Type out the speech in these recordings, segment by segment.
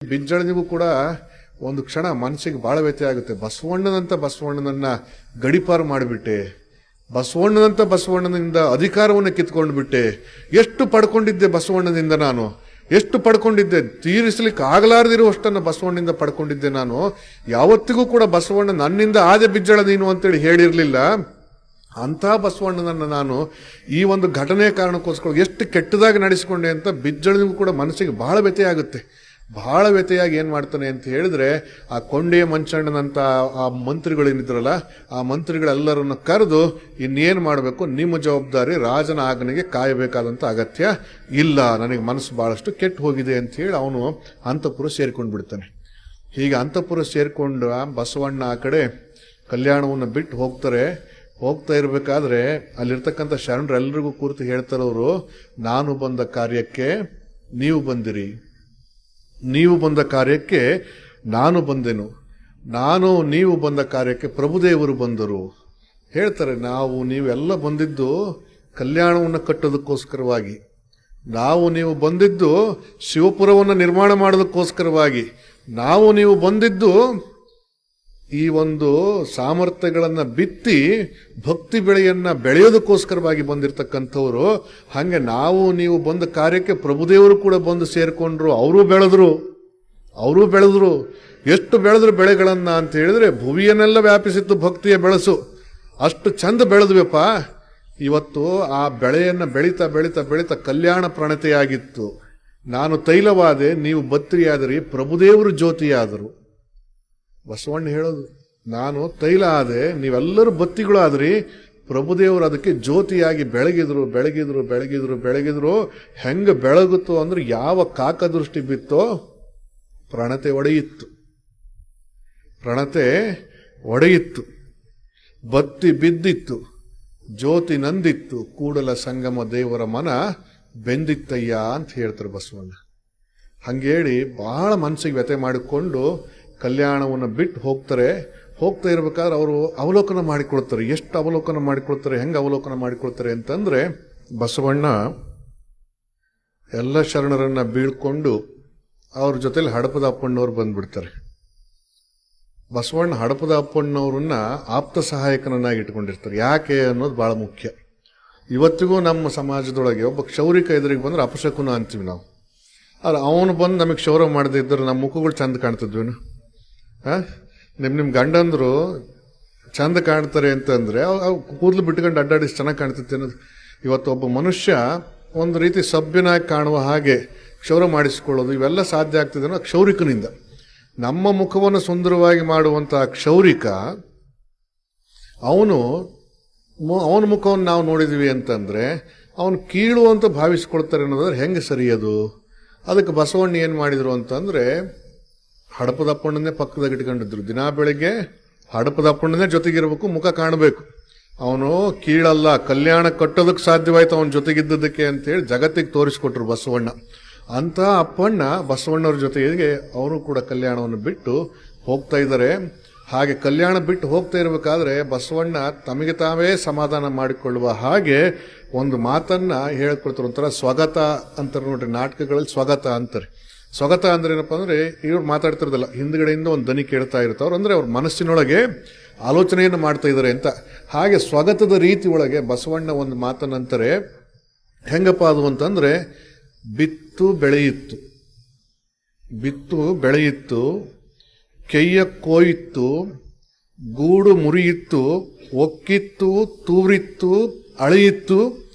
ಬಿಜ್ಜಳನಿಗೂ ಕೂಡ ಒಂದು ಕ್ಷಣ ಮನಸ್ಸಿಗೆ ಬಹಳ ವ್ಯತ್ಯಾಸ ಆಗುತ್ತೆ. ಬಸವಣ್ಣನನ್ನ ಗಡಿಪಾರು ಮಾಡಿಬಿಟ್ಟೆ, ಬಸವಣ್ಣನಿಂದ ಅಧಿಕಾರವನ್ನು ಕಿತ್ಕೊಂಡು ಬಿಟ್ಟೆ. ಎಷ್ಟು ಪಡ್ಕೊಂಡಿದ್ದೆ ಬಸವಣ್ಣನಿಂದ, ನಾನು ಎಷ್ಟು ಪಡ್ಕೊಂಡಿದ್ದೆ, ತೀರಿಸಲಿಕ್ಕೆ ಆಗಲಾರದಿರುವಷ್ಟನ್ನು ಬಸವಣ್ಣನಿಂದ ಪಡ್ಕೊಂಡಿದ್ದೆ. ನಾನು ಯಾವತ್ತಿಗೂ ಕೂಡ ಬಸವಣ್ಣ ನನ್ನಿಂದ ಆದೆ ಬಿಜ್ಜಳ ನೀನು ಅಂತೇಳಿ ಹೇಳಿರ್ಲಿಲ್ಲ. ಅಂಥ ಬಸವಣ್ಣನನ್ನು ನಾನು ಈ ಒಂದು ಘಟನೆ ಕಾರಣಕ್ಕೋಸ್ಕರ ಎಷ್ಟು ಕೆಟ್ಟದಾಗಿ ನಡೆಸಿಕೊಂಡೆ ಅಂತ ಬಿಜ್ಜಳನಿಗೂ ಕೂಡ ಮನಸ್ಸಿಗೆ ಬಹಳ ವ್ಯತ್ಯಾಗುತ್ತೆ. ಬಹಳ ವ್ಯತ್ಯಾಗಿ ಏನ್ ಮಾಡ್ತಾನೆ ಅಂತ ಹೇಳಿದ್ರೆ, ಆ ಕೊಂಡೆ ಮಂಚಣ್ಣನಂತ ಆ ಮಂತ್ರಿಗಳೇನಿದ್ರಲ್ಲ, ಆ ಮಂತ್ರಿಗಳೆಲ್ಲರನ್ನು ಕರೆದು ಇನ್ನೇನು ಮಾಡಬೇಕು, ನಿಮ್ಮ ಜವಾಬ್ದಾರಿ, ರಾಜನ ಆಜ್ಞೆಗೆ ಕಾಯಬೇಕಾದಂತ ಅಗತ್ಯ ಇಲ್ಲ, ನನಗೆ ಮನಸ್ಸು ಬಹಳಷ್ಟು ಕೆಟ್ಟು ಹೋಗಿದೆ ಅಂತ ಹೇಳಿ ಅವನು ಅಂತಃಪುರ ಸೇರ್ಕೊಂಡು ಬಿಡ್ತಾನೆ. ಹೀಗೆ ಅಂತಃಪುರ ಸೇರ್ಕೊಂಡು ಬಸವಣ್ಣ ಆ ಕಡೆ ಕಲ್ಯಾಣವನ್ನು ಬಿಟ್ಟು ಹೋಗ್ತಾ ಇರಬೇಕಾದ್ರೆ ಅಲ್ಲಿರ್ತಕ್ಕಂಥ ಶರಣರೆಲ್ಲರಿಗೂ ಕುರಿತು ಹೇಳ್ತಾರವರು, ನಾನು ಬಂದ ಕಾರ್ಯಕ್ಕೆ ನೀವು ಬಂದಿರಿ, ನೀವು ಬಂದ ಕಾರ್ಯಕ್ಕೆ ನಾನು ಬಂದೆನು, ನೀವು ಬಂದ ಕಾರ್ಯಕ್ಕೆ ಪ್ರಭುದೇವರು ಬಂದರು ಹೇಳ್ತಾರೆ. ನೀವೆಲ್ಲ ಬಂದಿದ್ದು ಕಲ್ಯಾಣವನ್ನು ಕಟ್ಟೋದಕ್ಕೋಸ್ಕರವಾಗಿ, ನೀವು ಬಂದಿದ್ದು ಶಿವಪುರವನ್ನು ನಿರ್ಮಾಣ ಮಾಡೋದಕ್ಕೋಸ್ಕರವಾಗಿ, ನೀವು ಬಂದಿದ್ದು ಈ ಒಂದು ಸಾಮರ್ಥ್ಯಗಳನ್ನ ಬಿತ್ತಿ ಭಕ್ತಿ ಬೆಳೆಯನ್ನ ಬೆಳೆಯೋದಕ್ಕೋಸ್ಕರವಾಗಿ ಬಂದಿರತಕ್ಕಂಥವ್ರು. ಹಂಗೆ ನೀವು ಬಂದ ಕಾರ್ಯಕ್ಕೆ ಪ್ರಭುದೇವರು ಕೂಡ ಬಂದು ಸೇರ್ಕೊಂಡ್ರು, ಅವರು ಬೆಳೆದ್ರು. ಎಷ್ಟು ಬೆಳೆದ್ರು ಬೆಳೆಗಳನ್ನ ಅಂತ ಹೇಳಿದ್ರೆ, ಭುವಿಯನ್ನೆಲ್ಲ ವ್ಯಾಪಿಸಿತ್ತು ಭಕ್ತಿಯ ಬೆಳಸು. ಅಷ್ಟು ಚಂದ ಬೆಳೆದ್ವಪ್ಪ. ಇವತ್ತು ಆ ಬೆಳೆಯನ್ನ ಬೆಳೀತಾ ಬೆಳೀತಾ ಬೆಳೀತಾ ಕಲ್ಯಾಣ ಪ್ರಣತೆಯಾಗಿತ್ತು. ನಾನು ತೈಲವಾದೆ, ನೀವು ಬತ್ರಿಯಾದರಿ, ಪ್ರಭುದೇವರು ಜ್ಯೋತಿಯಾದರು. ಬಸವಣ್ಣ ಹೇಳೋದು, ನಾನು ತೈಲ ಆದೆ, ನೀವೆಲ್ಲರೂ ಬತ್ತಿಗಳು ಆದ್ರಿ, ಪ್ರಭುದೇವರು ಅದಕ್ಕೆ ಜ್ಯೋತಿಯಾಗಿ ಬೆಳಗಿದ್ರು. ಹೆಂಗ ಬೆಳಗುತ್ತೋ ಅಂದ್ರೆ, ಯಾವ ಕಾಕದೃಷ್ಟಿ ಬಿತ್ತೋ ಪ್ರಣತೆ ಒಡೆಯಿತ್ತು, ಬತ್ತಿ ಬಿದ್ದಿತ್ತು, ಜ್ಯೋತಿ ನಂದಿತ್ತು, ಕೂಡಲ ಸಂಗಮ ದೇವರ ಮನ ಬೆಂದಿತ್ತಯ್ಯ ಅಂತ ಹೇಳ್ತಾರೆ ಬಸವಣ್ಣ. ಹಂಗೇಳಿ ಬಹಳ ಮನಸ್ಸಿಗೆ ವ್ಯಥೆ ಮಾಡಿಕೊಂಡು ಕಲ್ಯಾಣವನ್ನು ಬಿಟ್ಟು ಹೋಗ್ತಾ ಇರ್ಬೇಕಾದ್ರೆ ಅವರು ಅವಲೋಕನ ಮಾಡಿಕೊಳ್ತಾರೆ. ಎಷ್ಟು ಅವಲೋಕನ ಮಾಡಿಕೊಳ್ತಾರೆ, ಹೆಂಗೆ ಅವಲೋಕನ ಮಾಡಿಕೊಳ್ತಾರೆ ಅಂತಂದ್ರೆ, ಬಸವಣ್ಣ ಎಲ್ಲ ಶರಣರನ್ನ ಬೀಳ್ಕೊಂಡು ಅವ್ರ ಜೊತೆಲಿ ಹಡಪದ ಅಪ್ಪಣ್ಣವ್ರು ಬಂದ್ಬಿಡ್ತಾರೆ. ಬಸವಣ್ಣ ಹಡಪದ ಅಪ್ಪಣ್ಣವ್ರನ್ನ ಆಪ್ತ ಸಹಾಯಕನನ್ನಾಗಿ ಇಟ್ಕೊಂಡಿರ್ತಾರೆ. ಯಾಕೆ ಅನ್ನೋದು ಬಹಳ ಮುಖ್ಯ. ಇವತ್ತಿಗೂ ನಮ್ಮ ಸಮಾಜದೊಳಗೆ ಒಬ್ಬ ಕ್ಷೌರಿಕ ಎದುರಿಗೆ ಬಂದ್ರೆ ಅಪಶಕುನ ಅಂತೀವಿ ನಾವು. ಆದ್ರೆ ಅವನು ಬಂದು ನಮಗೆ ಕ್ಷೌರ ಮಾಡದೇ ಇದ್ದರೆ ನಮ್ಮ ಮುಖಗಳು ಚಂದ ಕಾಣ್ತಿದ್ವೇನು? ನಿಮ್ ಗಂಡಂದ್ರು ಚಂದ ಕಾಣ್ತಾರೆ ಅಂತಂದ್ರೆ ಕೂದಲು ಬಿಟ್ಕೊಂಡು ಅಡ್ಡಾಡಿಸಿ ಚೆನ್ನಾಗಿ ಕಾಣ್ತೈತೆ ಅನ್ನೋದು. ಇವತ್ತು ಒಬ್ಬ ಮನುಷ್ಯ ಒಂದು ರೀತಿ ಸಭ್ಯನಾಗಿ ಕಾಣುವ ಹಾಗೆ ಕ್ಷೌರ ಮಾಡಿಸಿಕೊಳ್ಳೋದು, ಇವೆಲ್ಲ ಸಾಧ್ಯ ಆಗ್ತಿದೆ ಅನ್ನೋ ಕ್ಷೌರಿಕನಿಂದ. ನಮ್ಮ ಮುಖವನ್ನು ಸುಂದರವಾಗಿ ಮಾಡುವಂತಹ ಕ್ಷೌರಿಕ, ಅವನ ಮುಖವನ್ನು ನಾವು ನೋಡಿದ್ವಿ ಅಂತಂದ್ರೆ ಅವನು ಕೀಳು ಅಂತ ಭಾವಿಸ್ಕೊಳ್ತಾರೆ ಅನ್ನೋದ್ರೆ ಹೆಂಗೆ ಸರಿಯದು? ಅದಕ್ಕೆ ಬಸವಣ್ಣ ಏನ್ ಮಾಡಿದ್ರು ಅಂತಂದ್ರೆ, ಹಡಪದಪ್ಪಣ್ಣನೇ ಪಕ್ಕದಾಗ ಇಟ್ಕೊಂಡಿದ್ರು. ದಿನಾ ಬೆಳಿಗ್ಗೆ ಹಡಪದಪ್ಪಣ್ಣನೇ ಜೊತೆಗಿರ್ಬೇಕು, ಮುಖ ಕಾಣಬೇಕು. ಅವನು ಕೀಳಲ್ಲ, ಕಲ್ಯಾಣ ಕಟ್ಟೋದಕ್ಕೆ ಸಾಧ್ಯವಾಯ್ತು ಅವನ ಜೊತೆಗಿದ್ದದಕ್ಕೆ ಅಂತೇಳಿ ಜಗತ್ತಿಗೆ ತೋರಿಸ್ಕೊಟ್ರು ಬಸವಣ್ಣ. ಅಂತ ಅಪ್ಪಣ್ಣ ಬಸವಣ್ಣವ್ರ ಜೊತೆಗೆ ಅವರು ಕೂಡ ಕಲ್ಯಾಣವನ್ನು ಬಿಟ್ಟು ಹೋಗ್ತಾ ಇದ್ದಾರೆ. ಹಾಗೆ ಕಲ್ಯಾಣ ಬಿಟ್ಟು ಹೋಗ್ತಾ ಇರಬೇಕಾದ್ರೆ ಬಸವಣ್ಣ ತಮಗೆ ತಾವೇ ಸಮಾಧಾನ ಮಾಡಿಕೊಳ್ಳುವ ಹಾಗೆ ಒಂದು ಮಾತನ್ನ ಹೇಳ್ಕೊಡ್ತಾರೆ. ಒಂಥರ ಸ್ವಗತ ಅಂತಾರೆ ನೋಡ್ರಿ, ನಾಟಕಗಳಲ್ಲಿ ಸ್ವಗತ ಅಂತಾರೆ. ಸ್ವಗತ ಅಂದ್ರೆ ಏನಪ್ಪಾ ಅಂದ್ರೆ, ಇವ್ರು ಮಾತಾಡ್ತಿರೋದಲ್ಲ, ಹಿಂದ್ಗಡೆಯಿಂದ ಒಂದು ದನಿ ಕೇಳ್ತಾ ಇರ್ತಾವ್ರು, ಅಂದ್ರೆ ಅವ್ರ ಮನಸ್ಸಿನೊಳಗೆ ಆಲೋಚನೆಯನ್ನು ಮಾಡ್ತಾ ಇದ್ದಾರೆ ಅಂತ. ಹಾಗೆ ಸ್ವಗತದ ರೀತಿ ಒಳಗೆ ಬಸವಣ್ಣ ಒಂದು ಮಾತನ್ನಂತಾರೆ. ಹೆಂಗಪ್ಪ ಅದು ಅಂತಂದ್ರೆ, ಬಿತ್ತು ಬೆಳೆಯಿತ್ತು, ಕೆಯ್ಯ ಕೋಯಿತ್ತು, ಗೂಡು ಮುರಿಯಿತ್ತು, ಒಕ್ಕಿತ್ತು, ತೂರಿತ್ತು, ಅಳೆಯಿತ್ತು,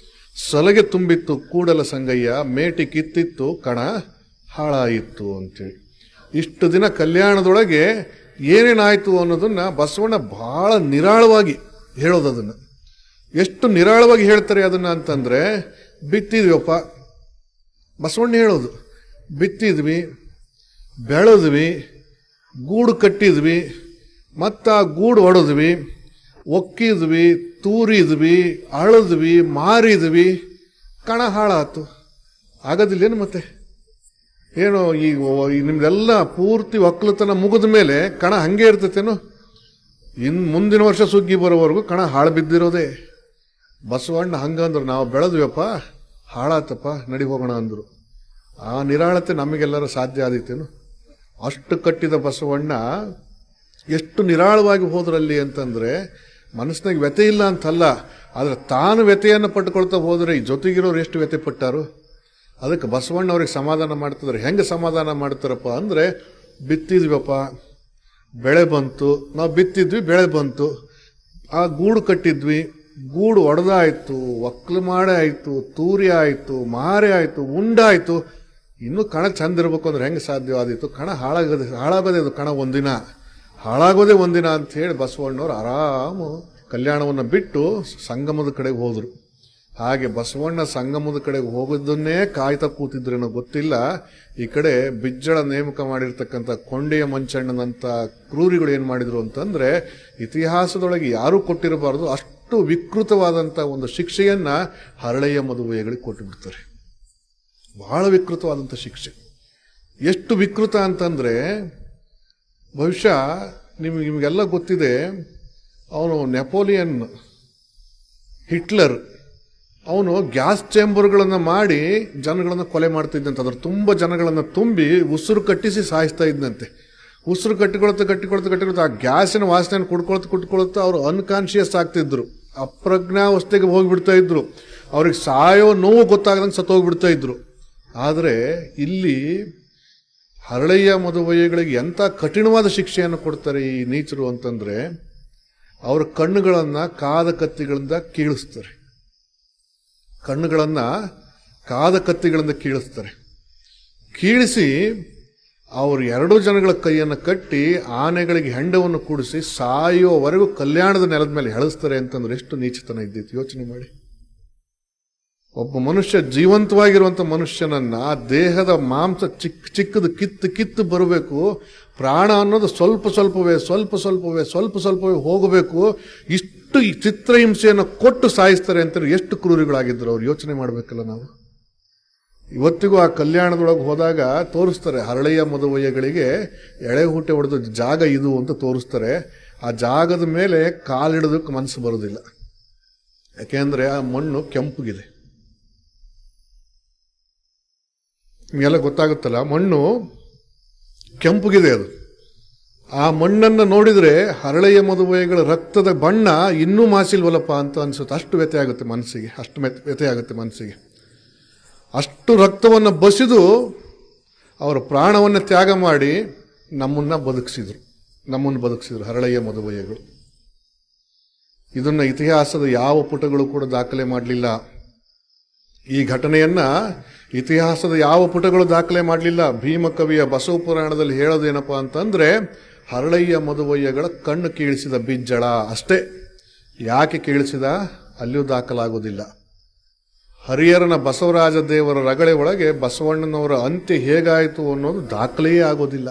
ಸಲಗೆ ತುಂಬಿತ್ತು, ಕೂಡಲ ಸಂಗಯ್ಯ ಮೇಟಿ ಕಿತ್ತಿತ್ತು, ಕಣ ಹಾಳಾಯಿತು ಅಂತೇಳಿ. ಇಷ್ಟು ದಿನ ಕಲ್ಯಾಣದೊಳಗೆ ಏನೇನಾಯ್ತು ಅನ್ನೋದನ್ನ ಬಸವಣ್ಣ ಬಹಳ ನಿರಾಳವಾಗಿ ಹೇಳೋದು. ಅದನ್ನ ಎಷ್ಟು ನಿರಾಳವಾಗಿ ಹೇಳ್ತಾರೆ ಅದನ್ನ ಅಂತಂದ್ರೆ, ಬಿತ್ತಿದ್ವಿಯಪ್ಪ, ಬಸವಣ್ಣ ಹೇಳೋದು, ಬಿತ್ತಿದ್ವಿ, ಬೆಳೆದ್ವಿ, ಗೂಡು ಕಟ್ಟಿದ್ವಿ, ಮತ್ತ ಗೂಡು ಹೊಡೆದ್ವಿ, ಒಕ್ಕಿದ್ವಿ, ತೂರಿದ್ವಿ, ಅಳದ್ವಿ, ಮಾರಿದ್ವಿ, ಕಣ ಹಾಳಾತು. ಆಗೋದಿಲ್ಲೇನು ಮತ್ತೆ? ಏನೋ ಈಗ ನಿಮ್ದೆಲ್ಲ ಪೂರ್ತಿ ಒಕ್ಕಲತನ ಮುಗಿದ ಮೇಲೆ ಕಣ ಹಂಗೆ ಇರ್ತೈತೇನು? ಮುಂದಿನ ವರ್ಷ ಸುಗ್ಗಿ ಬರೋವರೆಗೂ ಕಣ ಹಾಳು ಬಿದ್ದಿರೋದೇ. ಬಸವಣ್ಣ ಹಂಗಂದ್ರು, ನಾವು ಬೆಳೆದ್ವಪ್ಪ, ಹಾಳಾತಪ್ಪ, ನಡಿ ಹೋಗೋಣ ಅಂದ್ರು. ಆ ನಿರಾಳತೆ ನಮಗೆಲ್ಲರ ಸಾಧ್ಯ ಆದೀತೇನು? ಅಷ್ಟು ಕಟ್ಟಿದ ಬಸವಣ್ಣ ಎಷ್ಟು ನಿರಾಳವಾಗಿ ಹೋದ್ರಲ್ಲಿ ಅಂತಂದ್ರೆ ಮನಸ್ಸಿನಾಗ ವ್ಯತೆ ಇಲ್ಲ ಅಂತಲ್ಲ, ಆದ್ರೆ ತಾನು ವ್ಯತೆಯನ್ನು ಪಟ್ಟುಕೊಳ್ತಾ ಹೋದ್ರೆ ಈ ಜೊತೆಗಿರೋರು ಎಷ್ಟು ವ್ಯತೆ ಪಟ್ಟಾರು. ಅದಕ್ಕೆ ಬಸವಣ್ಣ ಅವ್ರಿಗೆ ಸಮಾಧಾನ ಮಾಡ್ತಿದ್ರೆ. ಹೆಂಗೆ ಸಮಾಧಾನ ಮಾಡ್ತಾರಪ್ಪ ಅಂದ್ರೆ, ಬಿತ್ತಿದ್ವಪ್ಪ, ಬೆಳೆ ಬಂತು, ನಾವು ಬಿತ್ತಿದ್ವಿ, ಬೆಳೆ ಬಂತು, ಆ ಗೂಡು ಕಟ್ಟಿದ್ವಿ, ಗೂಡು ಒಡೆದಾಯ್ತು, ಒಕ್ಕಲು ಮಾಡೆ ಆಯ್ತು, ತೂರಿ ಆಯ್ತು, ಮಾರೆ ಆಯ್ತು, ಉಂಡಾಯ್ತು, ಇನ್ನೂ ಕಣ ಚಂದ ಇರ್ಬೇಕು ಅಂದ್ರೆ ಹೆಂಗೆ ಸಾಧ್ಯವಾದಿತ್ತು? ಕಣ ಹಾಳಾಗೋದೇ ಅದು, ಕಣ ಒಂದಿನ ಹಾಳಾಗೋದೇ ಒಂದಿನ ಅಂತ ಹೇಳಿ ಬಸವಣ್ಣವ್ರು ಆರಾಮು ಕಲ್ಯಾಣವನ್ನು ಬಿಟ್ಟು ಸಂಗಮದ ಕಡೆಗೆ ಹೋದ್ರು. ಹಾಗೆ ಬಸವಣ್ಣ ಸಂಗಮದ ಕಡೆಗೆ ಹೋಗೋದನ್ನೇ ಕಾಯ್ತಾ ಕೂತಿದ್ರೇನೋ ಗೊತ್ತಿಲ್ಲ. ಈ ಕಡೆ ಬಿಜ್ಜಳ ನೇಮಕ ಮಾಡಿರ್ತಕ್ಕಂಥ ಕೊಂಡೆಯ ಮಂಚಣ್ಣನಂತ ಕ್ರೂರಿಗಳು ಏನ್ ಮಾಡಿದ್ರು ಅಂತಂದ್ರೆ, ಇತಿಹಾಸದೊಳಗೆ ಯಾರೂ ಕೊಟ್ಟಿರಬಾರದು ಅಷ್ಟು ವಿಕೃತವಾದಂತ ಒಂದು ಶಿಕ್ಷೆಯನ್ನ ಹರಳೆಯ ಮದುವೆಗಳಿಗೆ ಕೊಟ್ಟು ಬಿಡ್ತಾರೆ. ಬಹಳ ವಿಕೃತವಾದಂತ ಶಿಕ್ಷೆ. ಎಷ್ಟು ವಿಕೃತ ಅಂತಂದ್ರೆ, ಬಹುಶಃ ನಿಮಗೆಲ್ಲ ಗೊತ್ತಿದೆ, ಅವನು ನೆಪೋಲಿಯನ್, ಹಿಟ್ಲರ್, ಅವನು ಗ್ಯಾಸ್ ಚೇಂಬರ್ಗಳನ್ನು ಮಾಡಿ ಜನಗಳನ್ನು ಕೊಲೆ ಮಾಡ್ತಿದ್ದಂತೆ. ಅದ್ರ ತುಂಬ ಜನಗಳನ್ನು ತುಂಬಿ ಉಸಿರು ಕಟ್ಟಿಸಿ ಸಾಯಿಸ್ತಾ ಇದ್ದಂತೆ. ಉಸಿರು ಕಟ್ಟಿಕೊಳ್ತಾ ಆ ಗ್ಯಾಸಿನ ವಾಸನೆಯನ್ನು ಕುಟ್ಕೊಳ್ತಾ ಅವರು ಅನ್ಕಾನ್ಶಿಯಸ್ ಆಗ್ತಿದ್ರು, ಅಪ್ರಜ್ಞಾವಸ್ಥೆಗೆ ಹೋಗಿಬಿಡ್ತಾ ಇದ್ರು, ಅವ್ರಿಗೆ ಸಾಯೋ ನೋವು ಗೊತ್ತಾಗದಂಗೆ ಸತ್ತೋಗ್ಬಿಡ್ತಾ ಇದ್ರು. ಆದರೆ ಇಲ್ಲಿ ಹರಳೆಯ ಮದುವೆಗಳಿಗೆ ಎಂಥ ಕಠಿಣವಾದ ಶಿಕ್ಷೆಯನ್ನು ಕೊಡ್ತಾರೆ ಈ ನೀಚರು ಅಂತಂದ್ರೆ, ಅವರ ಕಣ್ಣುಗಳನ್ನ ಕಾದ ಕತ್ತಿಗಳಿಂದ ಕೀಳಿಸ್ತಾರೆ. ಕಣ್ಣುಗಳನ್ನ ಕಾದ ಕತ್ತಿಗಳಿಂದ ಕೀಳಿಸ್ತಾರೆ. ಕೀಳಿಸಿ ಅವರು 2 ಜನಗಳ ಕೈಯನ್ನು ಕಟ್ಟಿ ಆನೆಗಳಿಗೆ ಹೆಂಡವನ್ನು ಕೂಡಿಸಿ ಸಾಯುವವರೆಗೂ ಕಲ್ಯಾಣದ ನೆಲದ ಮೇಲೆ ಹೆಳಿಸ್ತಾರೆ ಅಂತಂದ್ರೆ ಎಷ್ಟು ನೀಚತನ ಇದ್ದಿತ್ತು ಯೋಚನೆ ಮಾಡಿ. ಒಬ್ಬ ಮನುಷ್ಯ, ಜೀವಂತವಾಗಿರುವಂತ ಮನುಷ್ಯನನ್ನ ದೇಹದ ಮಾಂಸ ಚಿಕ್ಕದು ಕಿತ್ತು ಬರಬೇಕು, ಪ್ರಾಣ ಅನ್ನೋದು ಸ್ವಲ್ಪ ಸ್ವಲ್ಪವೇ ಹೋಗಬೇಕು, ಇಷ್ಟು ಚಿತ್ರಹಿಂಸೆಯನ್ನು ಕೊಟ್ಟು ಸಾಯಿಸ್ತಾರೆ ಅಂತ ಎಷ್ಟು ಕ್ರೂರಿಗಳಾಗಿದ್ರು ಅವ್ರು. ಯೋಚನೆ ಮಾಡಬೇಕಲ್ಲ ನಾವು. ಇವತ್ತಿಗೂ ಆ ಕಲ್ಯಾಣದೊಳಗೆ ಹೋದಾಗ ತೋರಿಸ್ತಾರೆ, ಹರಳೆಯ ಮದುವೆಗಳಿಗೆ ಎಳೆ ಹೂಟೆ ಹೊಡೆದ ಜಾಗ ಇದು ಅಂತ ತೋರಿಸ್ತಾರೆ. ಆ ಜಾಗದ ಮೇಲೆ ಕಾಲಿಡೋದಕ್ಕೆ ಮನಸ್ಸು ಬರೋದಿಲ್ಲ, ಯಾಕೆಂದ್ರೆ ಆ ಮಣ್ಣು ಕೆಂಪಗಿದೆ. ನಿಮಗೆಲ್ಲ ಗೊತ್ತಾಗುತ್ತಲ್ಲ, ಮಣ್ಣು ಕೆಂಪುಗಿದೆ. ಅದು ಆ ಮಣ್ಣನ್ನು ನೋಡಿದ್ರೆ ಹರಳೆಯ ಮದುವೆಗಳ ರಕ್ತದ ಬಣ್ಣ ಇನ್ನೂ ಮಾಸಿಲ್ವಲ್ಲಪ್ಪ ಅಂತ ಅನ್ಸುತ್ತೆ. ಅಷ್ಟು ವ್ಯತೆ ಆಗುತ್ತೆ ಮನಸ್ಸಿಗೆ. ಅಷ್ಟು ರಕ್ತವನ್ನು ಬಸಿದು ಅವರ ಪ್ರಾಣವನ್ನು ತ್ಯಾಗ ಮಾಡಿ ನಮ್ಮನ್ನು ಬದುಕಿಸಿದ್ರು ಹರಳೆಯ ಮದುವೆಗಳು. ಇದನ್ನ ಇತಿಹಾಸದ ಯಾವ ಪುಟಗಳು ಕೂಡ ದಾಖಲೆ ಮಾಡಲಿಲ್ಲ. ಈ ಘಟನೆಯನ್ನ ಇತಿಹಾಸದ ಯಾವ ಪುಟಗಳು ದಾಖಲೆ ಮಾಡಲಿಲ್ಲ. ಭೀಮಕವಿಯ ಬಸವ ಪುರಾಣದಲ್ಲಿ ಹೇಳೋದೇನಪ್ಪಾ ಅಂತಂದ್ರೆ, ಹರಳೆಯ ಮದುವೆಗಳ ಕಣ್ಣು ಕೀಳಿಸಿದ ಬಿಜ್ಜಳ ಅಷ್ಟೇ. ಯಾಕೆ ಕೀಳಿಸಿದ ಅಲ್ಲಿಯೂ ದಾಖಲಾಗೋದಿಲ್ಲ. ಹರಿಹರನ ಬಸವರಾಜ ದೇವರ ರಗಳೆ ಒಳಗೆ ಬಸವಣ್ಣನವರ ಅಂತ್ಯ ಹೇಗಾಯಿತು ಅನ್ನೋದು ದಾಖಲೆಯೇ ಆಗೋದಿಲ್ಲ.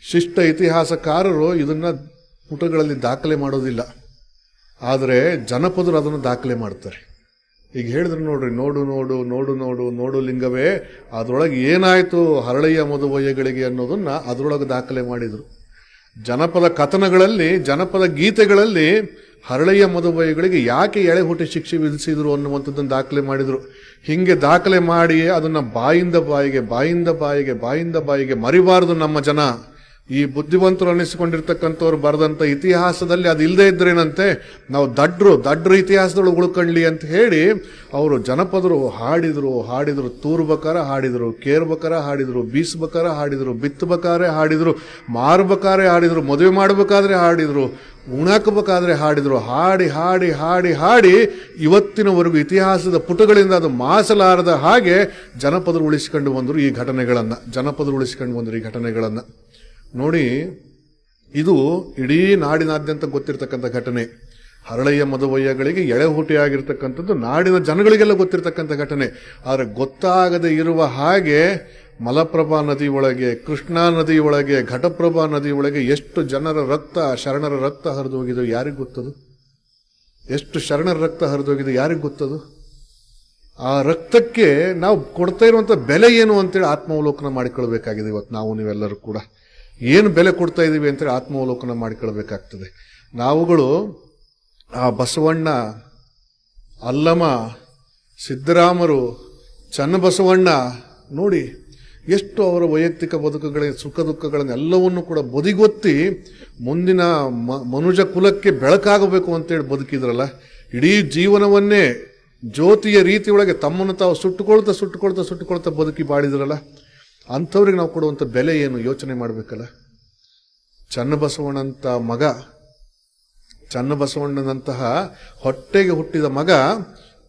ಶಿಷ್ಟ ಇತಿಹಾಸಕಾರರು ಇದನ್ನ ಪುಟಗಳಲ್ಲಿ ದಾಖಲೆ ಮಾಡೋದಿಲ್ಲ, ಆದರೆ ಜನಪದರು ಅದನ್ನು ದಾಖಲೆ ಮಾಡ್ತಾರೆ. ಈಗ ಹೇಳಿದ್ರು ನೋಡ್ರಿ, ನೋಡು ಲಿಂಗವೇ, ಅದರೊಳಗೆ ಏನಾಯ್ತು ಹರಳೆಯ ಮದುವೆಗಳಿಗೆ ಅನ್ನೋದನ್ನ ಅದರೊಳಗೆ ದಾಖಲೆ ಮಾಡಿದ್ರು. ಜನಪದ ಕಥನಗಳಲ್ಲಿ, ಜನಪದ ಗೀತೆಗಳಲ್ಲಿ ಹರಳೆಯ ಮದುವೆಗಳಿಗೆ ಯಾಕೆ ಎಳೆ ಹುಟ್ಟಿ ಶಿಕ್ಷೆ ವಿಧಿಸಿದ್ರು ಅನ್ನುವಂಥದ್ದನ್ನು ದಾಖಲೆ ಮಾಡಿದ್ರು. ಹಿಂಗೆ ದಾಖಲೆ ಮಾಡಿ ಅದನ್ನ ಬಾಯಿಂದ ಬಾಯಿಗೆ ಮರಿಬಾರದು ನಮ್ಮ ಜನ. ಈ ಬುದ್ಧಿವಂತರು ಅನ್ನಿಸಿಕೊಂಡಿರ್ತಕ್ಕಂಥವ್ರು ಬರೆದಂತ ಇತಿಹಾಸದಲ್ಲಿ ಅದು ಇಲ್ಲದೆ ಇದ್ರೇನಂತೆ, ನಾವು ದಡ್ರು ಇತಿಹಾಸದೊಳಗೆ ಉಳ್ಕೊಳ್ಳಿ ಅಂತ ಹೇಳಿ ಅವರು ಜನಪದರು ಹಾಡಿದ್ರು, ತೂರ್ಬೇಕಾರೆ ಹಾಡಿದ್ರು, ಕೇರ್ಬೇಕಾರೆ ಹಾಡಿದ್ರು, ಬೀಸ್ಬೇಕಾರೆ ಹಾಡಿದ್ರು, ಬಿತ್ತಬೇಕಾದ್ರೆ ಹಾಡಿದ್ರು, ಮಾರ್ಬೇಕಾದ್ರೆ ಹಾಡಿದ್ರು, ಮದುವೆ ಮಾಡಬೇಕಾದ್ರೆ ಹಾಡಿದ್ರು, ಉಣಾಕಬೇಕಾದ್ರೆ ಹಾಡಿದ್ರು. ಹಾಡಿ ಇವತ್ತಿನವರೆಗೂ ಇತಿಹಾಸದ ಪುಟಗಳಿಂದ ಅದು ಮಾಸಲಾರದ ಹಾಗೆ ಜನಪದರು ಉಳಿಸಿಕೊಂಡು ಬಂದರು ಈ ಘಟನೆಗಳನ್ನ. ನೋಡಿ, ಇದು ಇಡೀ ನಾಡಿನಾದ್ಯಂತ ಗೊತ್ತಿರತಕ್ಕಂಥ ಘಟನೆ. ಹರಳೆಯ ಮದುವೆಗಳಿಗೆ ಎಳೆ ಹುಟ್ಟಿಯಾಗಿರ್ತಕ್ಕಂಥದ್ದು ನಾಡಿನ ಜನಗಳಿಗೆಲ್ಲ ಗೊತ್ತಿರತಕ್ಕಂಥ ಘಟನೆ. ಆದರೆ ಗೊತ್ತಾಗದೆ ಇರುವ ಹಾಗೆ ಮಲಪ್ರಭಾ ನದಿ ಒಳಗೆ, ಕೃಷ್ಣಾ ನದಿ ಒಳಗೆ, ಘಟಪ್ರಭಾ ನದಿ ಒಳಗೆ ಎಷ್ಟು ಜನರ ರಕ್ತ, ಶರಣರ ರಕ್ತ ಹರಿದು ಹೋಗಿದ್ದು ಯಾರಿಗೂ ಗೊತ್ತದು? ಎಷ್ಟು ಶರಣರ ರಕ್ತ ಹರಿದು ಹೋಗಿದೆ ಯಾರಿಗೂ ಗೊತ್ತದು? ಆ ರಕ್ತಕ್ಕೆ ನಾವು ಕೊಡ್ತಾ ಇರುವಂತ ಬೆಲೆ ಏನು ಅಂತೇಳಿ ಆತ್ಮಾವಲೋಕನ ಮಾಡಿಕೊಳ್ಬೇಕಾಗಿದೆ. ಇವತ್ತು ನಾವು ನೀವೆಲ್ಲರೂ ಕೂಡ ಏನು ಬೆಲೆ ಕೊಡ್ತಾ ಇದೀವಿ ಅಂತೇಳಿ ಆತ್ಮಾವಲೋಕನ ಮಾಡಿಕೊಳ್ಬೇಕಾಗ್ತದೆ. ನಾವುಗಳು ಆ ಬಸವಣ್ಣ, ಅಲ್ಲಮ, ಸಿದ್ದರಾಮರು, ಚನ್ನಬಸವಣ್ಣ, ನೋಡಿ ಎಷ್ಟು ಅವರ ವೈಯಕ್ತಿಕ ಬದುಕುಗಳ ಸುಖ ದುಃಖಗಳನ್ನೆಲ್ಲವನ್ನು ಕೂಡ ಬದಿಗೊತ್ತಿ ಮುಂದಿನ ಮನುಜ ಕುಲಕ್ಕೆ ಬೆಳಕಾಗಬೇಕು ಅಂತೇಳಿ ಬದುಕಿದ್ರಲ್ಲ. ಇಡೀ ಜೀವನವನ್ನೇ ಜ್ಯೋತಿಯ ರೀತಿಯೊಳಗೆ ತಮ್ಮನ್ನು ತಾವು ಸುಟ್ಟುಕೊಳ್ತಾ ಬದುಕಿ ಬಾಳಿದ್ರಲ್ಲ. ಅಂಥವ್ರಿಗೆ ನಾವು ಕೊಡುವಂಥ ಬೆಲೆ ಏನು ಯೋಚನೆ ಮಾಡಬೇಕಲ್ಲ. ಚನ್ನಬಸವಣ್ಣಂತ ಮಗ, ಚನ್ನಬಸವಣ್ಣನಂತಹ ಹೊಟ್ಟೆಗೆ ಹುಟ್ಟಿದ ಮಗ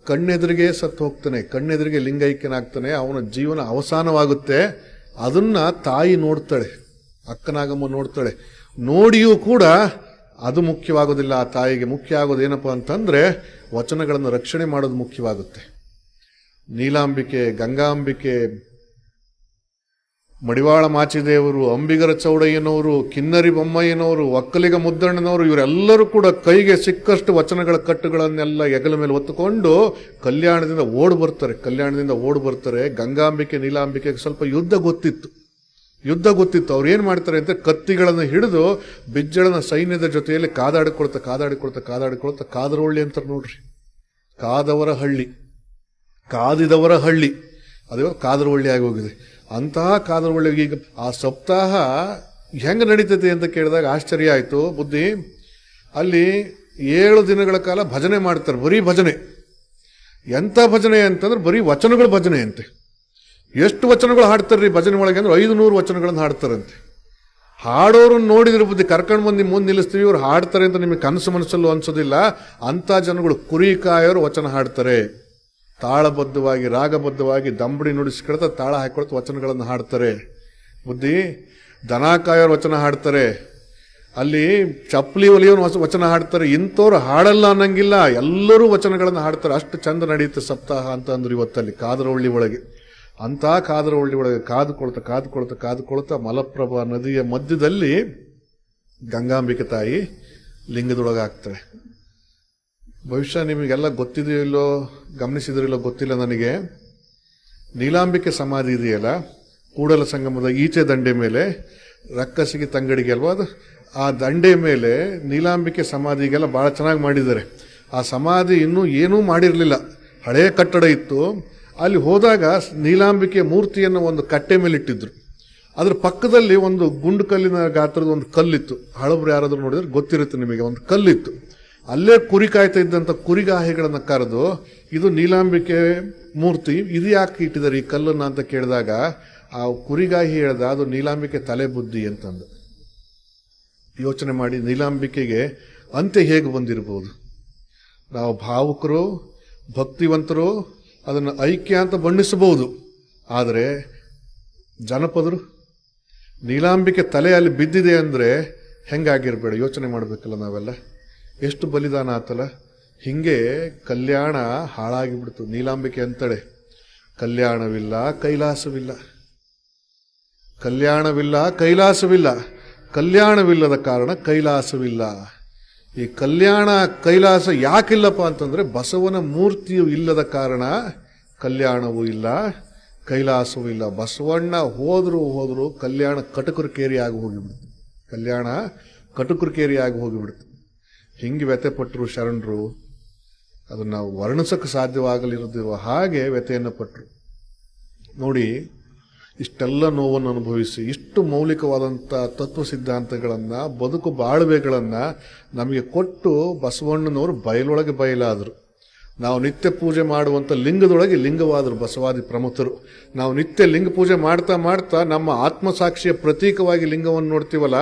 ಕಣ್ಣೆದುರಿಗೆ ಸತ್ತು ಹೋಗ್ತಾನೆ, ಕಣ್ಣೆದುರಿಗೆ ಲಿಂಗೈಕ್ಯನಾಗ್ತಾನೆ, ಅವನ ಜೀವನ ಅವಸಾನವಾಗುತ್ತೆ. ಅದನ್ನ ತಾಯಿ ನೋಡ್ತಾಳೆ, ಅಕ್ಕನಾಗಮ್ಮ ನೋಡ್ತಾಳೆ. ನೋಡಿಯೂ ಕೂಡ ಅದು ಮುಖ್ಯವಾಗೋದಿಲ್ಲ. ಆ ತಾಯಿಗೆ ಮುಖ್ಯ ಆಗೋದೇನಪ್ಪ ಅಂತಂದ್ರೆ ವಚನಗಳನ್ನು ರಕ್ಷಣೆ ಮಾಡೋದು ಮುಖ್ಯವಾಗುತ್ತೆ. ನೀಲಾಂಬಿಕೆ, ಗಂಗಾಂಬಿಕೆ, ಮಡಿವಾಳ ಮಾಚಿದೇವರು, ಅಂಬಿಗರ ಚೌಡಯ್ಯನವರು, ಕಿನ್ನರಿ ಬೊಮ್ಮಯ್ಯನವರು, ಒಕ್ಕಲಿಗ ಮುದ್ದಣ್ಣನವರು, ಇವರೆಲ್ಲರೂ ಕೂಡ ಕೈಗೆ ಸಿಕ್ಕಷ್ಟು ವಚನಗಳ ಕಟ್ಟುಗಳನ್ನೆಲ್ಲ ಹೆಗಲ ಮೇಲೆ ಹೊತ್ತುಕೊಂಡು ಕಲ್ಯಾಣದಿಂದ ಓಡ್ ಬರ್ತಾರೆ. ಗಂಗಾಂಬಿಕೆ, ನೀಲಾಂಬಿಕೆಗೆ ಸ್ವಲ್ಪ ಯುದ್ಧ ಗೊತ್ತಿತ್ತು. ಅವ್ರು ಏನ್ ಮಾಡ್ತಾರೆ ಅಂತ ಕತ್ತಿಗಳನ್ನು ಹಿಡಿದು ಬಿಜ್ಜಳನ ಸೈನ್ಯದ ಜೊತೆಯಲ್ಲಿ ಕಾದಾಡಿಕೊಳ್ತಾ ಕಾದರವಳ್ಳಿ ಅಂತಾರೆ ನೋಡ್ರಿ. ಕಾದಿದವರ ಹಳ್ಳಿ ಅದು ಕಾದರವಳ್ಳಿ ಆಗಿ ಹೋಗಿದೆ. ಅಂತಹ ಕಾದರವಳ್ಳಿಗೆ ಈಗ ಆ ಸಪ್ತಾಹ ಹೆಂಗ ನಡೀತೈತೆ ಅಂತ ಕೇಳಿದಾಗ ಆಶ್ಚರ್ಯ ಆಯ್ತು. ಬುದ್ಧಿ ಅಲ್ಲಿ 7 ದಿನಗಳ ಕಾಲ ಭಜನೆ ಮಾಡ್ತಾರೆ, ಬರೀ ಭಜನೆ. ಎಂತ ಭಜನೆ ಅಂತಂದ್ರೆ ಬರೀ ವಚನಗಳ ಭಜನೆ ಅಂತೆ. ಎಷ್ಟು ವಚನಗಳು ಹಾಡ್ತಾರ್ರಿ ಭಜನೆ ಒಳಗೆ ಅಂದ್ರೆ 500 ವಚನಗಳನ್ನು ಹಾಡ್ತಾರಂತೆ. ಹಾಡೋರನ್ನ ನೋಡಿದ್ರೆ ಬುದ್ಧಿ ಕರ್ಕೊಂಡು ಬಂದು ಮುಂದೆ ನಿಲ್ಲಿಸ್ತೀವಿ, ಇವ್ರು ಹಾಡ್ತಾರೆ ಅಂತ ನಿಮಗೆ ಕನಸು ಮನಸ್ಸಲ್ಲೂ ಅನ್ಸೋದಿಲ್ಲ. ಅಂತ ಜನಗಳು ಕುರಿ ಕಾಯೋರು ವಚನ ಹಾಡ್ತಾರೆ, ತಾಳಬದ್ಧವಾಗಿ ರಾಗಬದ್ಧವಾಗಿ ದಂಬಡಿ ನುಡಿಸ್ಕೊಳ್ತಾ ತಾಳ ಹಾಕೊಳ್ತಾ ವಚನಗಳನ್ನು ಹಾಡ್ತಾರೆ. ಬುದ್ಧಿ ದನ ಕಾಯೋರು ವಚನ ಹಾಡ್ತಾರೆ, ಅಲ್ಲಿ ಚಪ್ಪಲಿ ಒಲಿಯೋನು ವಚನ ಹಾಡ್ತಾರೆ. ಇಂಥವ್ರು ಹಾಡಲ್ಲ ಅನ್ನಂಗಿಲ್ಲ, ಎಲ್ಲರೂ ವಚನಗಳನ್ನು ಹಾಡ್ತಾರೆ. ಅಷ್ಟು ಚಂದ ನಡೆಯುತ್ತೆ ಸಪ್ತಾಹ ಅಂತ ಅಂದ್ರು ಇವತ್ತಲ್ಲಿ ಕಾದರವಳ್ಳಿ ಒಳಗೆ. ಅಂತ ಕಾದರವಳ್ಳಿ ಒಳಗೆ ಕಾದುಕೊಳ್ತಾ ಮಲಪ್ರಭಾ ನದಿಯ ಮಧ್ಯದಲ್ಲಿ ಗಂಗಾಂಬಿಕೆ ತಾಯಿ ಲಿಂಗದೊಳಗಾಗ್ತಾಳೆ. ಬಹುಶಃ ನಿಮಗೆಲ್ಲ ಗೊತ್ತಿದೆಯೋ ಇಲ್ಲೋ, ಗಮನಿಸಿದ್ರಿಲ್ಲೋ ಗೊತ್ತಿಲ್ಲ ನನಗೆ. ನೀಲಾಂಬಿಕೆ ಸಮಾಧಿ ಇದೆಯಲ್ಲ, ಕೂಡಲ ಸಂಗಮದ ಈಚೆ ದಂಡೆ ಮೇಲೆ, ರಕ್ಕಸಿಗೆ ತಂಗಡಿಗೆ ಅಲ್ವಾ ಅದು, ಆ ದಂಡೆ ಮೇಲೆ ನೀಲಾಂಬಿಕೆ ಸಮಾಧಿಗೆಲ್ಲ ಬಹಳ ಚೆನ್ನಾಗಿ ಮಾಡಿದ್ದಾರೆ. ಆ ಸಮಾಧಿ ಇನ್ನೂ ಏನೂ ಮಾಡಿರಲಿಲ್ಲ, ಹಳೆಯ ಕಟ್ಟಡ ಇತ್ತು. ಅಲ್ಲಿ ಹೋದಾಗ ನೀಲಾಂಬಿಕೆ ಮೂರ್ತಿಯನ್ನು ಒಂದು ಕಟ್ಟೆ ಮೇಲೆ ಇಟ್ಟಿದ್ರು. ಅದ್ರ ಪಕ್ಕದಲ್ಲಿ ಒಂದು ಗುಂಡು ಕಲ್ಲಿನ ಗಾತ್ರದ ಒಂದು ಕಲ್ಲಿತ್ತು. ಹಳಬ್ರು ಯಾರಾದ್ರೂ ನೋಡಿದ್ರೆ ಗೊತ್ತಿರುತ್ತೆ ನಿಮಗೆ, ಒಂದು ಕಲ್ಲಿತ್ತು. ಅಲ್ಲೇ ಕುರಿ ಕಾಯ್ತಾ ಇದ್ದಂತ ಕುರಿಗಾಹಿಗಳನ್ನ ಕರೆದು, ಇದು ನೀಲಾಂಬಿಕೆ ಮೂರ್ತಿ, ಇದು ಯಾಕೆ ಇಟ್ಟಿದ್ದಾರೆ ಈ ಕಲ್ಲನ್ನ ಅಂತ ಕೇಳಿದಾಗ ಆ ಕುರಿಗಾಹಿ ಹೇಳ್ದ, ಅದು ನೀಲಾಂಬಿಕೆ ತಲೆ ಬುದ್ಧಿ ಅಂತಂದು. ಯೋಚನೆ ಮಾಡಿ, ನೀಲಾಂಬಿಕೆಗೆ ಅಂತ್ಯ ಹೇಗೆ ಬಂದಿರಬಹುದು? ನಾವು ಭಾವುಕರು, ಭಕ್ತಿವಂತರು ಅದನ್ನು ಐಕ್ಯ ಅಂತ ಬಣ್ಣಿಸಬಹುದು. ಆದರೆ ಜನಪದರು ನೀಲಾಂಬಿಕೆ ತಲೆ ಅಲ್ಲಿ ಬಿದ್ದಿದೆ ಅಂದ್ರೆ ಹೆಂಗಾಗಿರ್ಬೇಡ, ಯೋಚನೆ ಮಾಡಬೇಕಲ್ಲ ನಾವೆಲ್ಲ. ಎಷ್ಟು ಬಲಿದಾನ ಆತಲ್ಲ. ಹಿಂಗೆ ಕಲ್ಯಾಣ ಹಾಳಾಗಿಬಿಡ್ತು. ನೀಲಾಂಬಿಕೆ ಅಂತಳೆ, ಕಲ್ಯಾಣವಿಲ್ಲ ಕೈಲಾಸವಿಲ್ಲ, ಕಲ್ಯಾಣವಿಲ್ಲದ ಕಾರಣ ಕೈಲಾಸವಿಲ್ಲ. ಈ ಕಲ್ಯಾಣ ಕೈಲಾಸ ಯಾಕಿಲ್ಲಪ್ಪ ಅಂತಂದ್ರೆ ಬಸವನ ಮೂರ್ತಿಯು ಇಲ್ಲದ ಕಾರಣ ಕಲ್ಯಾಣವೂ ಇಲ್ಲ, ಕೈಲಾಸವೂ ಇಲ್ಲ. ಬಸವಣ್ಣ ಹೋದ್ರು ಕಲ್ಯಾಣ ಕಟುಕುರಿಕೇರಿ ಆಗಿ ಹೋಗಿಬಿಡ್ತು. ಹಿಂಗೆ ವ್ಯಥೆಪಟ್ಟರು ಶರಣರು, ಅದನ್ನ ನಾವು ವರ್ಣಿಸಕ್ಕೆ ಸಾಧ್ಯವಾಗಲಿರುವ ಹಾಗೆ ವ್ಯಥೆಯನ್ನು ಪಟ್ಟರು. ನೋಡಿ, ಇಷ್ಟೆಲ್ಲ ನೋವನ್ನು ಅನುಭವಿಸಿ ಇಷ್ಟು ಮೌಲಿಕವಾದಂಥ ತತ್ವ ಸಿದ್ಧಾಂತಗಳನ್ನ, ಬದುಕು ಬಾಳ್ವೆಗಳನ್ನ ನಮಗೆ ಕೊಟ್ಟು ಬಸವಣ್ಣನವರು ಬಯಲೊಳಗೆ ಬಯಲಾದರು. ನಾವು ನಿತ್ಯ ಪೂಜೆ ಮಾಡುವಂಥ ಲಿಂಗದೊಳಗೆ ಲಿಂಗವಾದರು ಬಸವಾದಿ ಪ್ರಮುಖರು. ನಾವು ನಿತ್ಯ ಲಿಂಗ ಪೂಜೆ ಮಾಡ್ತಾ ನಮ್ಮ ಆತ್ಮಸಾಕ್ಷಿಯ ಪ್ರತೀಕವಾಗಿ ಲಿಂಗವನ್ನು ನೋಡ್ತೀವಲ್ಲ,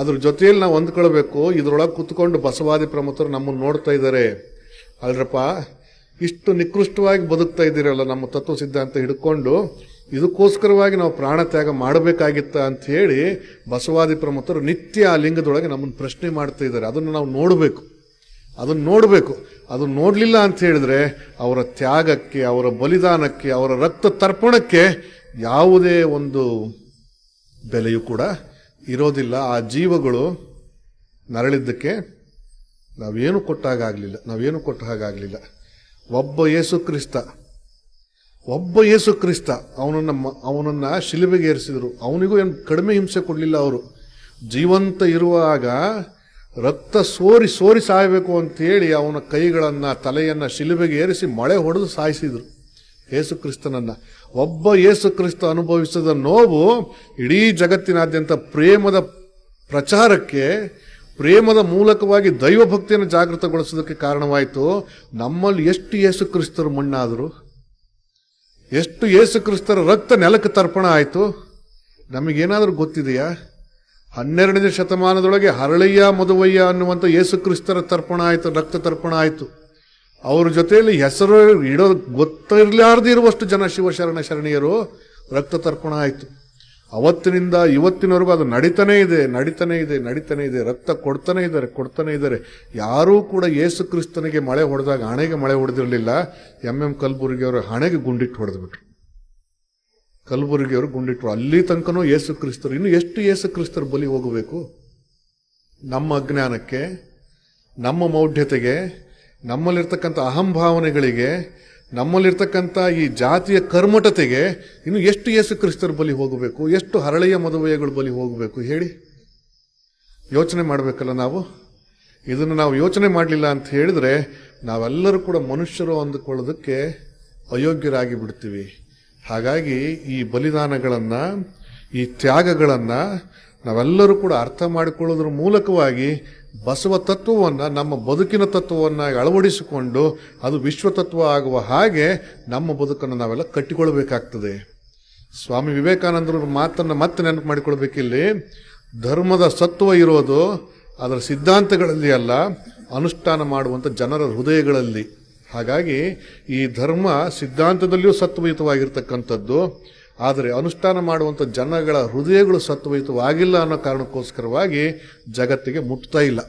ಅದ್ರ ಜೊತೆಯಲ್ಲಿ ನಾವು ಹೊಂದ್ಕೊಳ್ಬೇಕು. ಇದ್ರೊಳಗೆ ಕುತ್ಕೊಂಡು ಬಸವಾದಿ ಪ್ರಮುಖರು ನಮ್ಮನ್ನು ನೋಡ್ತಾ ಇದ್ದಾರೆ. ಅಲ್ರಪ್ಪ, ಇಷ್ಟು ನಿಕೃಷ್ಟವಾಗಿ ಬದುಕ್ತಾ ಇದ್ದೀರಲ್ಲ ನಮ್ಮ ತತ್ವ ಸಿದ್ಧಾಂತ ಹಿಡ್ಕೊಂಡು, ಇದಕ್ಕೋಸ್ಕರವಾಗಿ ನಾವು ಪ್ರಾಣ ತ್ಯಾಗ ಮಾಡಬೇಕಾಗಿತ್ತ ಅಂತ ಹೇಳಿ ಬಸವಾದಿ ಪ್ರಮುಖರು ನಿತ್ಯ ಆ ಲಿಂಗದೊಳಗೆ ನಮ್ಮನ್ನು ಪ್ರಶ್ನೆ ಮಾಡ್ತಾ ಇದ್ದಾರೆ. ಅದನ್ನು ನಾವು ನೋಡಬೇಕು. ಅದನ್ನು ನೋಡಲಿಲ್ಲ ಅಂತ ಹೇಳಿದ್ರೆ ಅವರ ತ್ಯಾಗಕ್ಕೆ, ಅವರ ಬಲಿದಾನಕ್ಕೆ, ಅವರ ರಕ್ತ ತರ್ಪಣಕ್ಕೆ ಯಾವುದೇ ಒಂದು ಬೆಲೆಯೂ ಕೂಡ ಇರೋದಿಲ್ಲ. ಆ ಜೀವಗಳು ನರಳಿದ್ದಕ್ಕೆ ನಾವೇನು ಕೊಟ್ಟ ಹಾಗಾಗಲಿಲ್ಲ. ಒಬ್ಬ ಯೇಸು ಕ್ರಿಸ್ತ ಅವನನ್ನ ಶಿಲುಬೆಗೆ ಏರಿಸಿದ್ರು. ಅವನಿಗೂ ಏನು ಕಡಿಮೆ ಹಿಂಸೆ ಕೊಡಲಿಲ್ಲ. ಅವರು ಜೀವಂತ ಇರುವಾಗ ರಕ್ತ ಸೋರಿ ಸಾಯಬೇಕು ಅಂತ ಹೇಳಿ ಅವನ ಕೈಗಳನ್ನ, ತಲೆಯನ್ನ ಶಿಲುಬೆಗೆ ಏರಿಸಿ ಮಳೆ ಹೊಡೆದು ಸಾಯಿಸಿದ್ರು ಯೇಸು ಕ್ರಿಸ್ತನನ್ನ. ಒಬ್ಬ ಯೇಸು ಕ್ರಿಸ್ತ ಅನುಭವಿಸಿದ ನೋವು ಇಡೀ ಜಗತ್ತಿನಾದ್ಯಂತ ಪ್ರೇಮದ ಪ್ರಚಾರಕ್ಕೆ, ಪ್ರೇಮದ ಮೂಲಕವಾಗಿ ದೈವ ಭಕ್ತಿಯನ್ನು ಜಾಗೃತಗೊಳಿಸೋದಕ್ಕೆ ಕಾರಣವಾಯಿತು. ನಮ್ಮಲ್ಲಿ ಎಷ್ಟು ಯೇಸು ಕ್ರಿಸ್ತರು ಮಣ್ಣಾದರು, ಎಷ್ಟು ಯೇಸು ಕ್ರಿಸ್ತರ ರಕ್ತ ನೆಲಕ್ಕೆ ತರ್ಪಣ ಆಯಿತು, ನಮಗೇನಾದರೂ ಗೊತ್ತಿದೆಯಾ? 12ನೇ ಶತಮಾನದೊಳಗೆ ಹರಳಯ್ಯ ಮದುವಯ್ಯ ಅನ್ನುವಂಥ ಯೇಸು ಕ್ರಿಸ್ತರ ತರ್ಪಣ ಆಯಿತು, ರಕ್ತ ತರ್ಪಣ ಆಯಿತು. ಅವ್ರ ಜೊತೆಯಲ್ಲಿ ಹೆಸರು ಇಡೋದು ಗೊತ್ತಿರಲಾರ್ದೇ ಇರುವಷ್ಟು ಜನ ಶಿವಶರಣ ಶರಣೀಯರು ರಕ್ತ ತರ್ಪಣ ಆಯಿತು. ಅವತ್ತಿನಿಂದ ಇವತ್ತಿನವರೆಗೂ ಅದು ನಡೀತಾನೇ ಇದೆ. ರಕ್ತ ಕೊಡ್ತಾನೆ ಇದ್ದಾರೆ. ಯಾರೂ ಕೂಡ ಯೇಸು ಕ್ರಿಸ್ತನಿಗೆ ಮಳೆ ಹೊಡೆದಾಗ ಹಣೆಗೆ ಮಳೆ ಹೊಡೆದಿರಲಿಲ್ಲ. ಎಂ ಕಲಬುರ್ಗಿಯವರು ಹಣೆಗೆ ಗುಂಡಿಟ್ಟು ಹೊಡೆದ್ಬಿಟ್ರು. ಕಲಬುರ್ಗಿಯವರು ಗುಂಡಿಟ್ರು. ಅಲ್ಲಿ ತನಕನೂ ಯೇಸು ಕ್ರಿಸ್ತರು. ಇನ್ನು ಎಷ್ಟು ಯೇಸು ಕ್ರಿಸ್ತರು ಬಲಿ ಹೋಗಬೇಕು? ನಮ್ಮ ಅಜ್ಞಾನಕ್ಕೆ, ನಮ್ಮ ಮೌಢ್ಯತೆಗೆ, ನಮ್ಮಲ್ಲಿರ್ತಕ್ಕಂಥ ಅಹಂಭಾವನೆಗಳಿಗೆ, ನಮ್ಮಲ್ಲಿರ್ತಕ್ಕಂಥ ಈ ಜಾತಿಯ ಕರ್ಮಟತೆಗೆ ಇನ್ನು ಎಷ್ಟು ಯೇಸು ಕ್ರಿಸ್ತರ ಬಲಿ ಹೋಗಬೇಕು? ಎಷ್ಟು ಹರಳೆಯ ಮದುವೆಗಳು ಬಲಿ ಹೋಗಬೇಕು ಹೇಳಿ? ಯೋಚನೆ ಮಾಡಬೇಕಲ್ಲ ನಾವು. ಇದನ್ನು ನಾವು ಯೋಚನೆ ಮಾಡಲಿಲ್ಲ ಅಂತ ಹೇಳಿದ್ರೆ ನಾವೆಲ್ಲರೂ ಕೂಡ ಮನುಷ್ಯರು ಅಂದುಕೊಳ್ಳೋದಕ್ಕೆ ಅಯೋಗ್ಯರಾಗಿ ಬಿಡ್ತೀವಿ. ಹಾಗಾಗಿ ಈ ಬಲಿದಾನಗಳನ್ನ, ಈ ತ್ಯಾಗಗಳನ್ನ ನಾವೆಲ್ಲರೂ ಕೂಡ ಅರ್ಥ ಮಾಡಿಕೊಳ್ಳೋದ್ರ ಮೂಲಕವಾಗಿ ಬಸವ ತತ್ವವನ್ನ, ನಮ್ಮ ಬದುಕಿನ ತತ್ವವನ್ನ ಅಳವಡಿಸಿಕೊಂಡು ಅದು ವಿಶ್ವತತ್ವ ಆಗುವ ಹಾಗೆ ನಮ್ಮ ಬದುಕನ್ನು ನಾವೆಲ್ಲ ಕಟ್ಟಿಕೊಳ್ಬೇಕಾಗ್ತದೆ. ಸ್ವಾಮಿ ವಿವೇಕಾನಂದರ ಮಾತನ್ನ ಮತ್ತೆ ನೆನಪು ಮಾಡಿಕೊಳ್ಬೇಕಿಲ್ಲಿ. ಧರ್ಮದ ಸತ್ವ ಇರೋದು ಅದರ ಸಿದ್ಧಾಂತಗಳಲ್ಲಿ ಅಲ್ಲ, ಅನುಷ್ಠಾನ ಮಾಡುವಂಥ ಜನರ ಹೃದಯಗಳಲ್ಲಿ. ಹಾಗಾಗಿ ಈ ಧರ್ಮ ಸಿದ್ಧಾಂತದಲ್ಲಿಯೂ ಸತ್ವಯುತವಾಗಿರ್ತಕ್ಕಂಥದ್ದು, ಆದರೆ ಅನುಷ್ಠಾನ ಮಾಡುವಂಥ ಜನಗಳ ಹೃದಯಗಳು ಸತ್ವಯುತವಾಗಿಲ್ಲ ಅನ್ನೋ ಕಾರಣಕ್ಕೋಸ್ಕರವಾಗಿ ಜಗತ್ತಿಗೆ ಮುಟ್ತಾ ಇಲ್ಲ.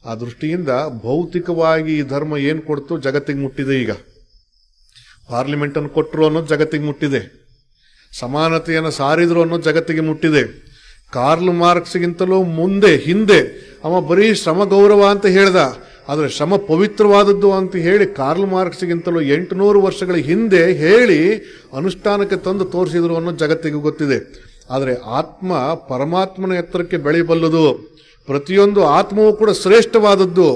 ಆ ದೃಷ್ಟಿಯಿಂದ ಭೌತಿಕವಾಗಿ ಈ ಧರ್ಮ ಏನು ಕೊಡ್ತು ಜಗತ್ತಿಗೆ ಮುಟ್ಟಿದೆ. ಈಗ ಪಾರ್ಲಿಮೆಂಟ್ ಅನ್ನು ಕೊಟ್ಟರು ಅನ್ನೋದು ಜಗತ್ತಿಗೆ ಮುಟ್ಟಿದೆ. ಸಮಾನತೆಯನ್ನು ಸಾರಿದ್ರು ಅನ್ನೋದು ಜಗತ್ತಿಗೆ ಮುಟ್ಟಿದೆ. ಕಾರ್ಲ್ ಮಾರ್ಕ್ಸ್ಗಿಂತಲೂ ಹಿಂದೆ ಅವ ಬರೀ ಶ್ರಮ ಗೌರವ ಅಂತ ಹೇಳ್ದ. ಆದರೆ ಶ್ರಮ ಪವಿತ್ರವಾದದ್ದು ಅಂತ ಹೇಳಿ ಕಾರ್ಲ್ ಮಾರ್ಕ್ಸ್ಗಿಂತಲೂ 800 ವರ್ಷಗಳ ಹಿಂದೆ ಹೇಳಿ ಅನುಷ್ಠಾನಕ್ಕೆ ತಂದು ತೋರಿಸಿದ್ರು ಅನ್ನೋದು ಜಗತ್ತಿಗೆ ಗೊತ್ತಿದೆ. ಆದರೆ ಆತ್ಮ ಪರಮಾತ್ಮನ ಎತ್ತರಕ್ಕೆ ಬೆಳೆಯಬಲ್ಲದು. ಪ್ರತಿಯೊಂದು ಆತ್ಮವೂ ಕೂಡ ಶ್ರೇಷ್ಠವಾದದ್ದು.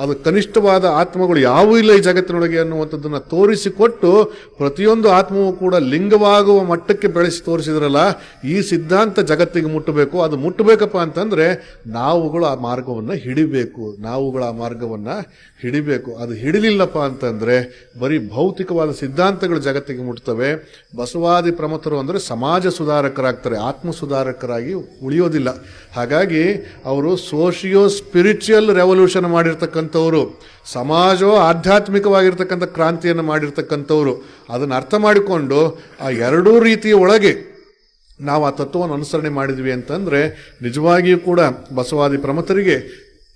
ಅದು ಕನಿಷ್ಠವಾದ ಆತ್ಮಗಳು ಯಾವೂ ಇಲ್ಲ ಈ ಜಗತ್ತಿನೊಳಗೆ ಅನ್ನುವಂಥದ್ದನ್ನು ತೋರಿಸಿಕೊಟ್ಟು ಪ್ರತಿಯೊಂದು ಆತ್ಮವೂ ಕೂಡ ಲಿಂಗವಾಗುವ ಮಟ್ಟಕ್ಕೆ ಬೆಳೆಸಿ ತೋರಿಸಿದ್ರಲ್ಲ. ಈ ಸಿದ್ಧಾಂತ ಜಗತ್ತಿಗೆ ಮುಟ್ಟಬೇಕು. ಅದು ಮುಟ್ಟಬೇಕಪ್ಪ ಅಂತಂದ್ರೆ ನಾವುಗಳು ಆ ಮಾರ್ಗವನ್ನು ಹಿಡಿಬೇಕು. ಅದು ಹಿಡಿಲಿಲ್ಲಪ್ಪ ಅಂತಂದ್ರೆ ಬರೀ ಭೌತಿಕವಾದ ಸಿದ್ಧಾಂತಗಳು ಜಗತ್ತಿಗೆ ಮುಟ್ತವೆ. ಬಸವಾದಿ ಪ್ರಮಥರು ಅಂದ್ರೆ ಸಮಾಜ ಸುಧಾರಕರಾಗ್ತಾರೆ, ಆತ್ಮ ಸುಧಾರಕರಾಗಿ ಉಳಿಯೋದಿಲ್ಲ. ಹಾಗಾಗಿ ಅವರು ಸೋಷಿಯೋ ಸ್ಪಿರಿಚುವಲ್ ರೆವಲ್ಯೂಷನ್ ಮಾಡಿರ್ತಕ್ಕಂಥವ್ರು, ಸಮಾಜೋ ಆಧ್ಯಾತ್ಮಿಕವಾಗಿರ್ತಕ್ಕಂಥ ಕ್ರಾಂತಿಯನ್ನು ಮಾಡಿರ್ತಕ್ಕಂಥವ್ರು. ಅದನ್ನು ಅರ್ಥ ಮಾಡಿಕೊಂಡು ಆ ಎರಡೂ ರೀತಿಯ ಒಳಗೆ ನಾವು ಆ ತತ್ವವನ್ನು ಅನುಸರಣೆ ಮಾಡಿದ್ವಿ ಅಂತಂದ್ರೆ ನಿಜವಾಗಿಯೂ ಕೂಡ ಬಸವಾದಿ ಪ್ರಮಥರಿಗೆ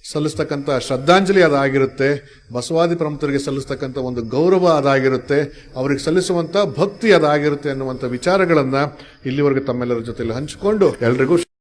ಸಲ್ಲಿಸ್ತಕ್ಕಂಥ ಶ್ರದ್ಧಾಂಜಲಿ ಅದಾಗಿರುತ್ತೆ. ಬಸವಾದಿ ಪ್ರಮುಖರಿಗೆ ಸಲ್ಲಿಸ್ತಕ್ಕಂಥ ಒಂದು ಗೌರವ ಅದಾಗಿರುತ್ತೆ. ಅವರಿಗೆ ಸಲ್ಲಿಸುವಂತ ಭಕ್ತಿ ಅದಾಗಿರುತ್ತೆ ಅನ್ನುವಂಥ ವಿಚಾರಗಳನ್ನ ಇಲ್ಲಿವರೆಗೆ ತಮ್ಮೆಲ್ಲರ ಜೊತೆಯಲ್ಲಿ ಹಂಚಿಕೊಂಡು ಎಲ್ರಿಗೂ